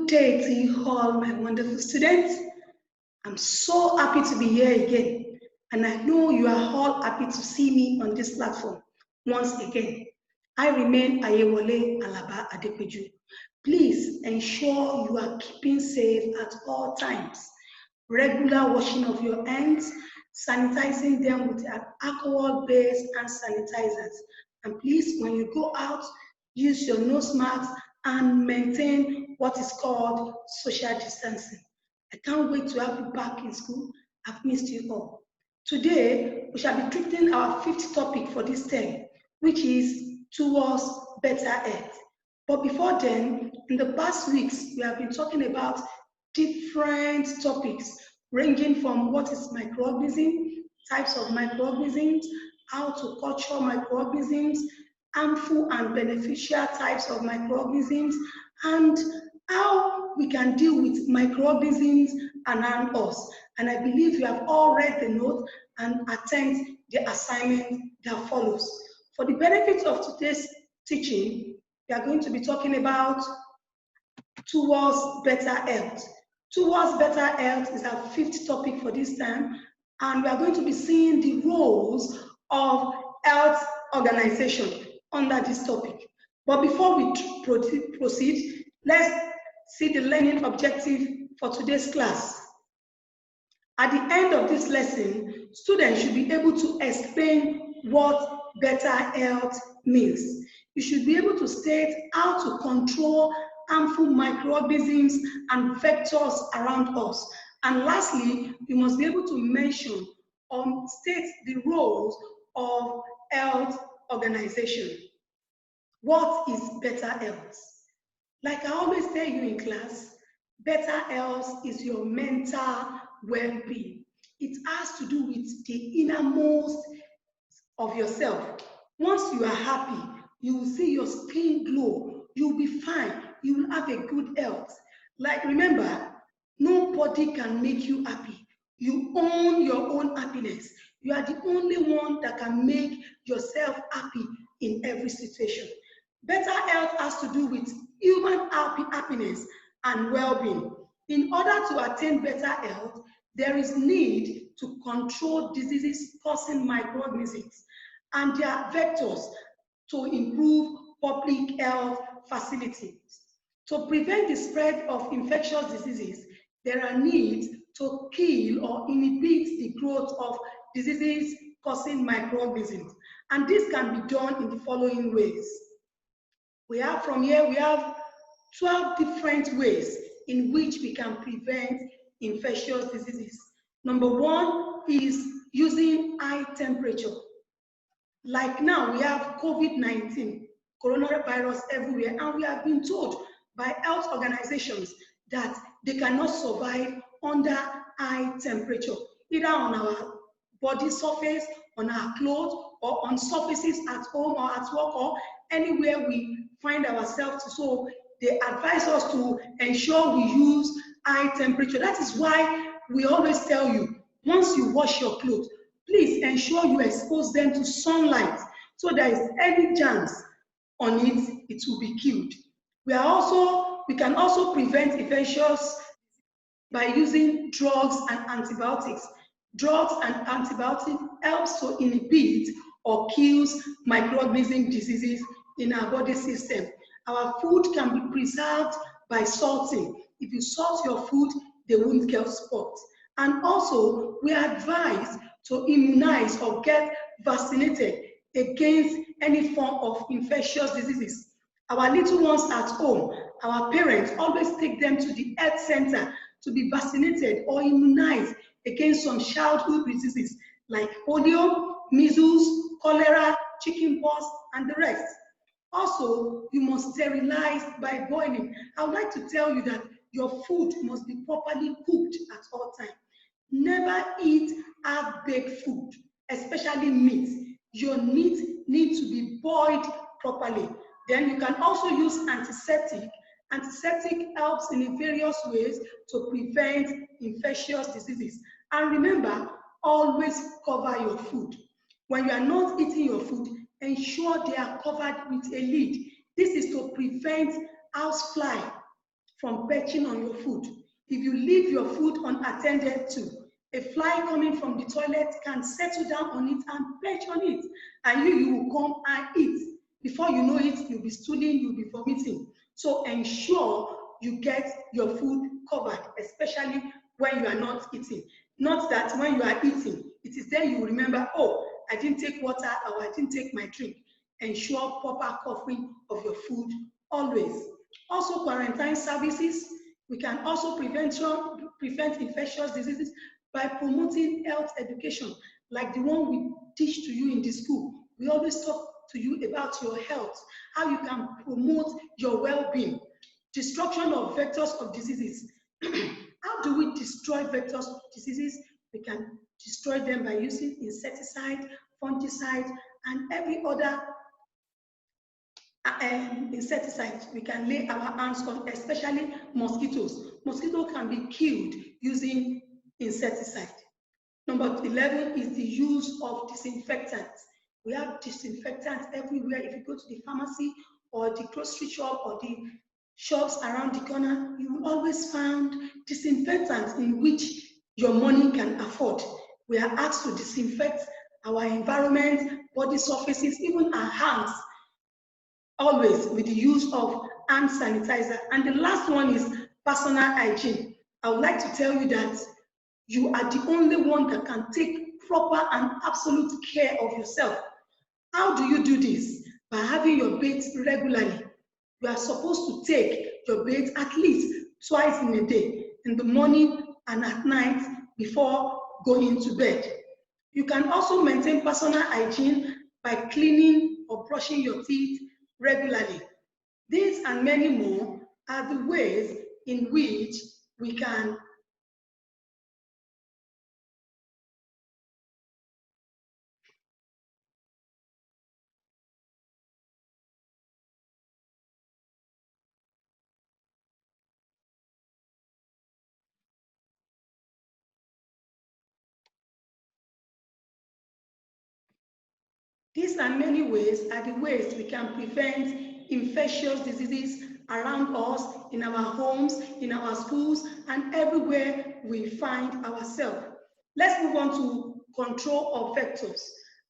day to you all, my wonderful students. I'm so happy to be here again, and I know you are all happy to see me on this platform once again. I remain Ayewole Alaba Adepeju. Please ensure you are keeping safe at all times. Regular washing of your hands, sanitizing them with alcohol-based hand sanitizers. And please, when you go out, use your nose mask and maintain what is called social distancing. I can't wait to have you back in school. I've missed you all. Today, we shall be treating our fifth topic for this term, which is towards better health. But before then, in the past weeks, we have been talking about different topics, ranging from what is microorganism, types of microorganisms, how to culture microorganisms, harmful and beneficial types of microorganisms, and how we can deal with microorganisms around us. And I believe you have all read the note and attend the assignment that follows. For the benefit of today's teaching, we are going to be talking about towards better health. Towards better health is our fifth topic for this time, and we are going to be seeing the roles of health organization under this topic. But before we proceed, let's see the learning objective for today's class. At the end of this lesson, students should be able to explain what better health means. You should be able to state how to control harmful microorganisms and vectors around us. And lastly, you must be able to mention or state the roles of health organization. What is better health? Like I always tell you in class, better health is your mental well-being. It has to do with the innermost of yourself. Once you are happy, you will see your skin glow. You will be fine. You will have a good health. Like remember, nobody can make you happy. You own your own happiness. You are the only one that can make yourself happy in every situation. Better health has to do with human happiness and well-being. In order to attain better health, there is need to control diseases causing microorganisms and their vectors to improve public health facilities. To prevent the spread of infectious diseases, there are needs to kill or inhibit the growth of diseases causing microorganisms. And this can be done in the following ways. We have 12 different ways in which we can prevent infectious diseases. Number one is using high temperature. Like now, we have COVID-19, coronavirus everywhere, and we have been told by health organizations that they cannot survive under high temperature, either on our body surface, on our clothes, or on surfaces at home or at work or anywhere we find ourselves. So they advise us to ensure we use high temperature. That is why we always tell you, once you wash your clothes, please ensure you expose them to sunlight so there is any germs on it, it will be killed. We can also prevent infectious by using drugs and antibiotics. Drugs and antibiotics helps to inhibit or kills microorganism diseases in our body system. Our food can be preserved by salting. If you salt your food, they won't get spots. And also, we are advised to immunize or get vaccinated against any form of infectious diseases. Our little ones at home, our parents always take them to the health center to be vaccinated or immunized against some childhood diseases like polio, measles, cholera, chickenpox, and the rest. Also, you must sterilize by boiling. I would like to tell you that your food must be properly cooked at all times. Never eat half-baked food, especially meat. Your meat needs to be boiled properly. Then you can also use antiseptic. Antiseptic helps in various ways to prevent infectious diseases. And remember, always cover your food. When you are not eating your food, ensure they are covered with a lid. This is to prevent housefly from perching on your food. If you leave your food unattended to, a fly coming from the toilet can settle down on it and perch on it, and you will come and eat. Before you know it, you'll be stooling, you'll be vomiting. So ensure you get your food covered, especially when you are not eating. Not that when you are eating, it is then you will remember, oh, I didn't take water or I didn't take my drink. Ensure proper covering of your food always. Also, quarantine services. We can also prevent infectious diseases by promoting health education, like the one we teach to you in the school. We always talk to you about your health, how you can promote your well-being. Destruction of vectors of diseases. How do we destroy vectors of diseases? We can destroy them by using insecticide, fungicide, and every other insecticides we can lay our hands on, especially mosquitoes. Mosquitoes can be killed using insecticide. Number 11 is the use of disinfectants. We have disinfectants everywhere. If you go to the pharmacy or the grocery shop or the shops around the corner, you will always find disinfectants in which your money can afford. We are asked to disinfect our environment, body surfaces, even our hands, always with the use of hand sanitizer. And the last one is personal hygiene. I would like to tell you that you are the only one that can take proper and absolute care of yourself. How do you do this? By having your baths regularly. You are supposed to take your bath at least twice in a day, in the morning and at night before going to bed. You can also maintain personal hygiene by cleaning or brushing your teeth regularly. These and many more are the ways in which we can These and many ways are the ways we can prevent infectious diseases around us, in our homes, in our schools, and everywhere we find ourselves. Let's move on to control of vectors.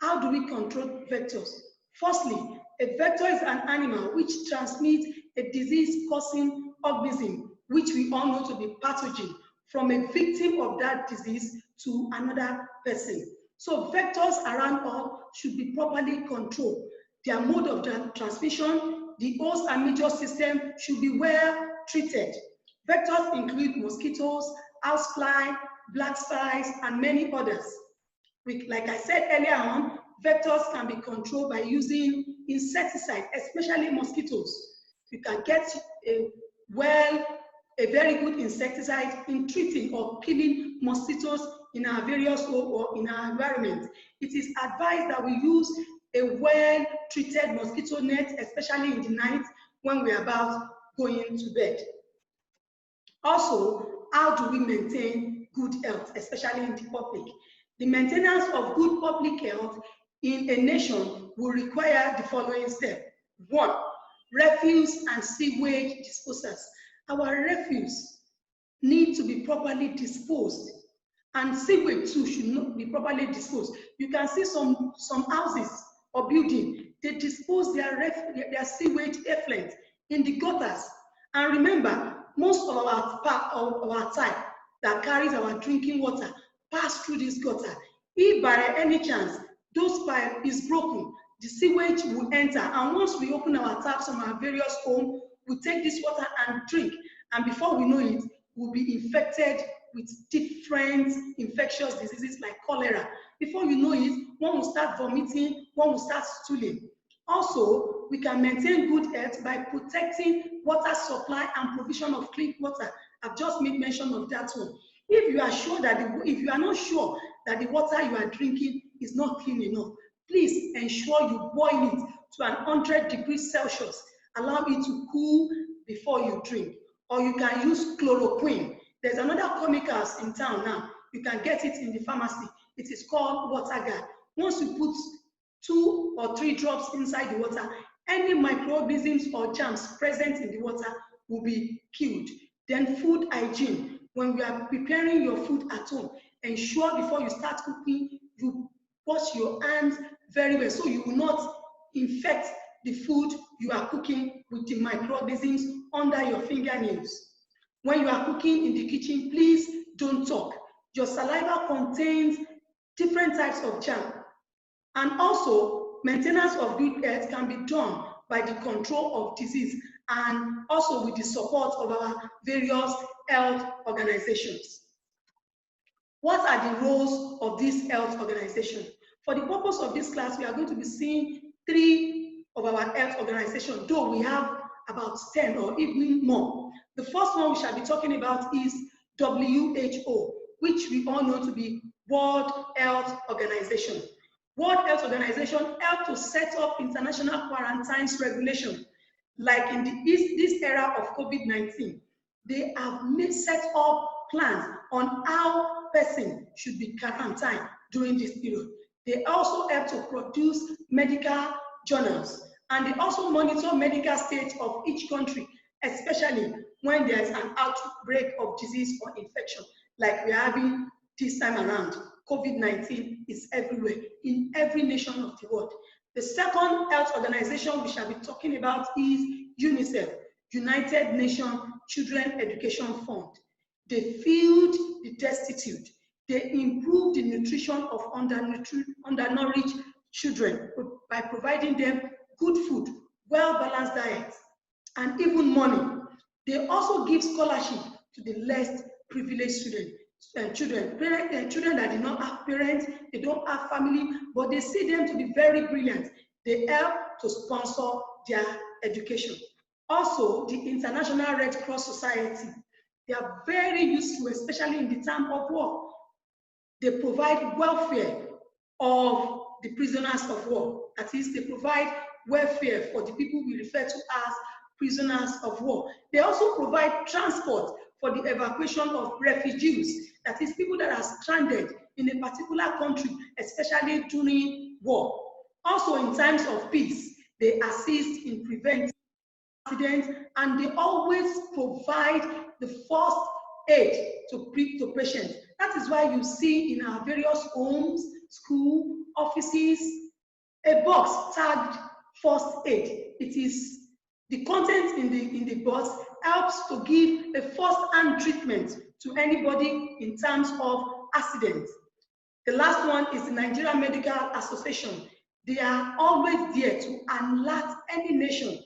How do we control vectors? Firstly, a vector is an animal which transmits a disease-causing organism, which we all know to be pathogen, from a victim of that disease to another person. So vectors around us should be properly controlled. Their mode of transmission, the host and major system should be well treated. Vectors include mosquitoes, housefly, blackflies, and many others. Like I said earlier on, vectors can be controlled by using insecticide, especially mosquitoes. You can get a very good insecticide in treating or killing mosquitoes in our various homes or in our environment. It is advised that we use a well-treated mosquito net, especially in the night when we are about going to bed. Also, how do we maintain good health, especially in the public? The maintenance of good public health in a nation will require the following steps. 1. Refuse and sewage disposals. Our refuse need to be properly disposed, and sewage too should not be properly disposed. You can see some houses or buildings, they dispose their sewage effluent in the gutters. And remember, most of our type that carries our drinking water pass through this gutter. If by any chance those pipe is broken, the sewage will enter, and once we open our taps from our various homes, we take this water and drink, and before we know it, we'll be infected with different infectious diseases like cholera. Before you know it, one will start vomiting, one will start stooling. Also, we can maintain good health by protecting water supply and provision of clean water. I've just made mention of that one. If you are not sure that the water you are drinking is not clean enough, please ensure you boil it to 100 degrees Celsius. Allow it to cool before you drink. Or you can use chloroquine. There's another chemicals in town now. You can get it in the pharmacy. It is called water guard. Once you put 2 or 3 drops inside the water, any microorganisms or germs present in the water will be killed. Then food hygiene. When we are preparing your food at home, ensure before you start cooking, you wash your hands very well so you will not infect the food you are cooking with the microorganisms under your fingernails. When you are cooking in the kitchen, please don't talk. Your saliva contains different types of germ. And also, maintenance of good health can be done by the control of disease and also with the support of our various health organizations. What are the roles of this health organization? For the purpose of this class, we are going to be seeing 3 of our health organizations, though we have about 10 or even more. The first one we shall be talking about is WHO, which we all know to be World Health Organization. World Health Organization helped to set up international quarantines regulation. Like in this era of COVID-19, they have set up plans on how person should be quarantined during this period. They also help to produce medical journals, and they also monitor medical state of each country, especially when there is an outbreak of disease or infection, like we are having this time around. COVID-19 is everywhere, in every nation of the world. The second health organization we shall be talking about is UNICEF, United Nations Children Education Fund. They feed the destitute. They improve the nutrition of undernourished children by providing them good food, well-balanced diet, and even money. They also give scholarship to the less privileged children that do not have parents, they don't have family, but they see them to be very brilliant. They help to sponsor their education. Also, the International Red Cross Society, they are very useful, especially in the time of war. They provide welfare of the prisoners of war. That is, they provide welfare for the people we refer to as prisoners of war. They also provide transport for the evacuation of refugees, that is, people that are stranded in a particular country, especially during war. Also, in times of peace, they assist in preventing accidents, and they always provide the first aid to patients. That is why you see in our various homes, school, offices, a box tagged first aid. It is the content in the box helps to give a first-hand treatment to anybody in terms of accidents. The last one is the Nigerian Medical Association. They are always there to alert any nation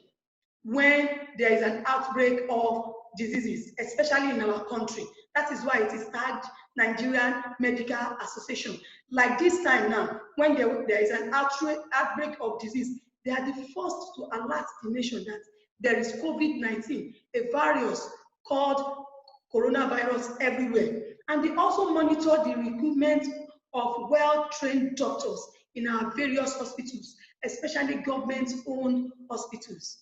when there is an outbreak of diseases, especially in our country. That is why it is tagged Nigerian Medical Association. Like this time now, when there is an outbreak of disease, they are the first to alert the nation that there is COVID-19, a virus called coronavirus everywhere. And they also monitor the recruitment of well-trained doctors in our various hospitals, especially government-owned hospitals.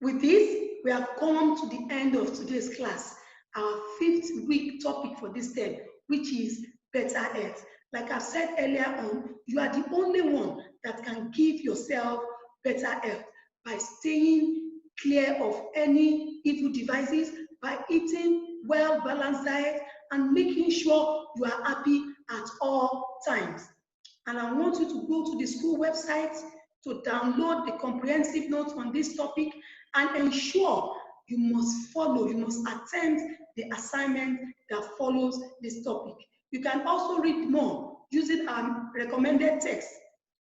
With this, we have come to the end of today's class, our 5th week topic for this term, which is better health. Like I said earlier on, you are the only one that can give yourself better health by staying clear of any evil devices, by eating well-balanced diet, and making sure you are happy at all times. And I want you to go to the school website to download the comprehensive notes on this topic and ensure you must follow, you must attend the assignment that follows this topic. You can also read more using our recommended text,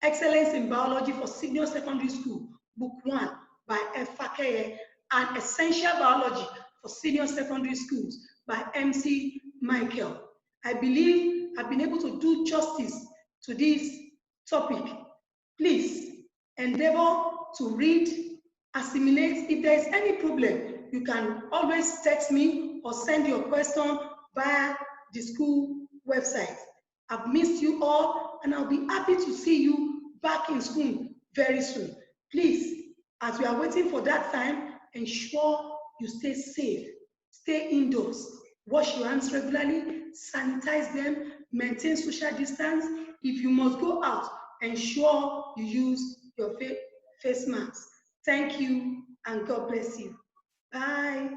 Excellence in Biology for Senior Secondary School, Book 1 by F. Fakeye, and Essential Biology for Senior Secondary Schools by MC Michael. I believe I've been able to do justice to this topic. Please endeavor to read, assimilate. If there is any problem, you can always text me or send your question via the school website. I've missed you all, and I'll be happy to see you back in school very soon. Please, as we are waiting for that time, ensure you stay safe, stay indoors, wash your hands regularly, sanitize them, maintain social distance. If you must go out, ensure you use your face mask. Thank you, and God bless you. Bye.